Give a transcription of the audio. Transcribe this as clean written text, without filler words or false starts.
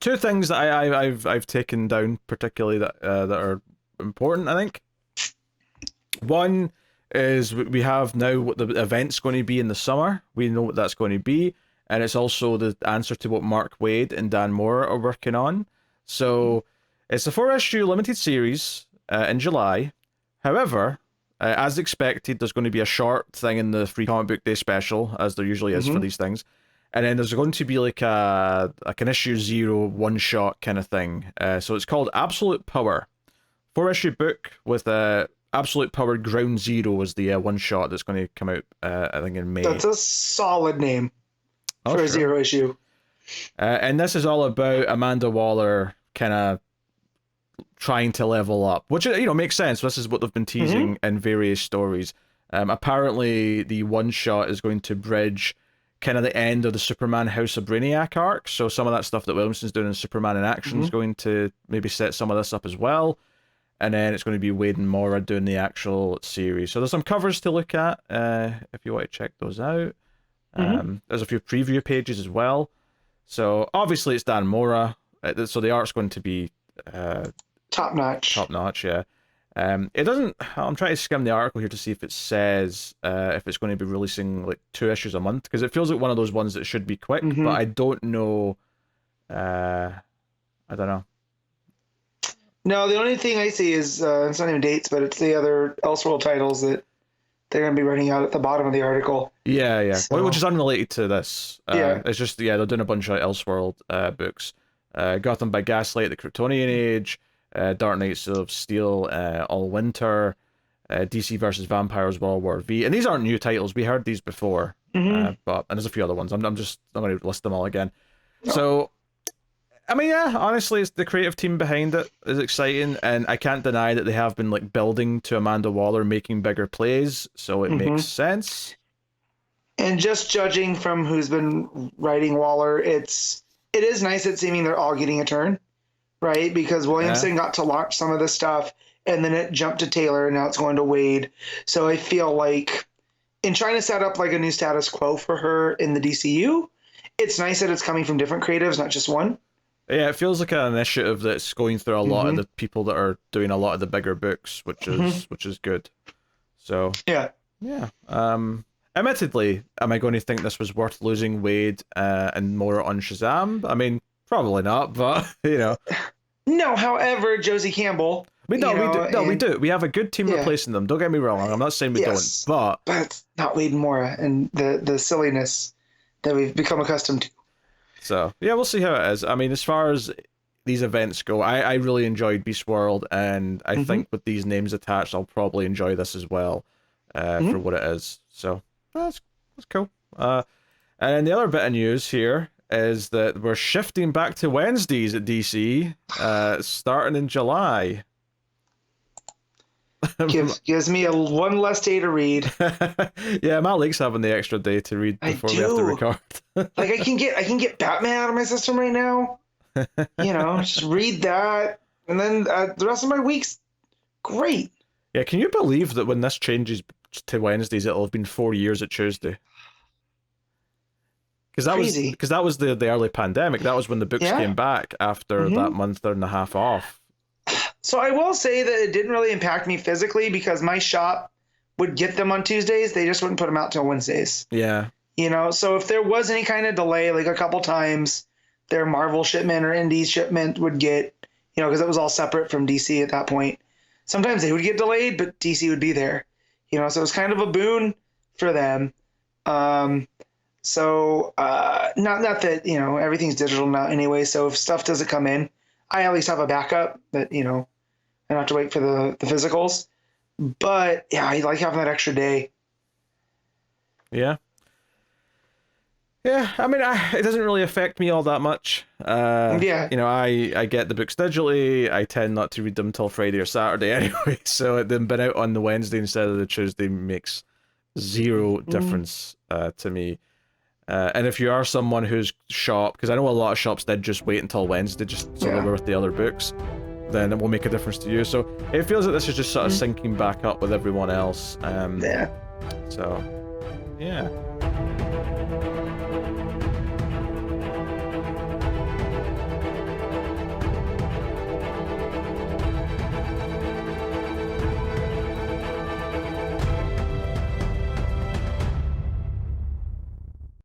two things that I've taken down particularly that are important, I think. One is we have now what the event's going to be in the summer. We know what that's going to be, and it's also the answer to what Mark Waid and Dan Mora are working on. So it's a 4-issue limited series in July. However, as expected, there's going to be a short thing in the Free Comic Book Day special, as there usually is for these things. And then there's going to be like an issue 0 one-shot kind of thing. So it's called Absolute Power. 4-issue book with Absolute Power Ground Zero is the one-shot that's going to come out, I think, in May. That's a solid name for a 0 issue. And this is all about Amanda Waller kind of trying to level up, which, makes sense. This is what they've been teasing in various stories. Apparently, the one-shot is going to bridge kind of the end of the Superman House of Brainiac arc. So some of that stuff that Williamson's doing in Superman in Action is going to maybe set some of this up as well. And then it's going to be Waid and Mora doing the actual series. So there's some covers to look at if you want to check those out. There's a few preview pages as well. So obviously it's Dan Mora. So the art's going to be top notch. Top notch, yeah. It doesn't. I'm trying to skim the article here to see if it says if it's going to be releasing like 2 issues a month, because it feels like one of those ones that should be quick, but I don't know. I don't know. No, the only thing I see is it's not even dates, but it's the other Elseworld titles that they're going to be writing out at the bottom of the article. Yeah. So, which is unrelated to this. It's just they're doing a bunch of Elseworld books. Gotham by Gaslight, The Kryptonian Age. Dark Knights of Steel, All Winter, DC versus Vampires, World War V, and these aren't new titles. We heard these before, and there's a few other ones. I'm going to list them all again. So, I mean, yeah, honestly, it's the creative team behind it is exciting, and I can't deny that they have been like building to Amanda Waller making bigger plays, so it makes sense. And just judging from who's been writing Waller, it is nice at seeming they're all getting a turn. Right, because Williamson got to launch some of this stuff, and then it jumped to Taylor, and now it's going to Waid. So I feel like in trying to set up like a new status quo for her in the DCU, it's nice that it's coming from different creatives, not just one. Yeah, it feels like an initiative that's going through a lot of the people that are doing a lot of the bigger books, which is good. So yeah. Admittedly, am I going to think this was worth losing Waid and Mora on Shazam? I mean, probably not, but No, however, Josie Campbell. We do. We have a good team replacing them. Don't get me wrong. I'm not saying we don't, but it's not Waid and Mora and the silliness that we've become accustomed to. So yeah, we'll see how it is. I mean, as far as these events go, I really enjoyed Beast World, and I think with these names attached, I'll probably enjoy this as well for what it is. So that's cool. And then the other bit of news here is that we're shifting back to Wednesdays at DC, starting in July. Gives me one less day to read. Yeah, Matt likes having the extra day to read before we have to record. Like I can get Batman out of my system right now. Just read that, and then the rest of my week's great. Yeah, can you believe that when this changes to Wednesdays, it'll have been 4 years at Tuesday? Because that was the early pandemic. That was when the books came back after that month and a half off. So I will say that it didn't really impact me physically because my shop would get them on Tuesdays. They just wouldn't put them out till Wednesdays. Yeah. So if there was any kind of delay, like a couple times, their Marvel shipment or Indies shipment would get, because it was all separate from DC at that point. Sometimes they would get delayed, but DC would be there. So it was kind of a boon for them. So not that everything's digital now anyway. So if stuff doesn't come in, I at least have a backup that I don't have to wait for the physicals. But yeah, I like having that extra day. Yeah. Yeah, I mean, it doesn't really affect me all that much. I get the books digitally. I tend not to read them till Friday or Saturday anyway. So them being out on the Wednesday instead of the Tuesday makes zero difference to me. And if you are someone whose shop, because I know a lot of shops did just wait until Wednesday just so they were with the other books, then it will make a difference to you. So it feels like this is just sort of syncing back up with everyone else. So, yeah.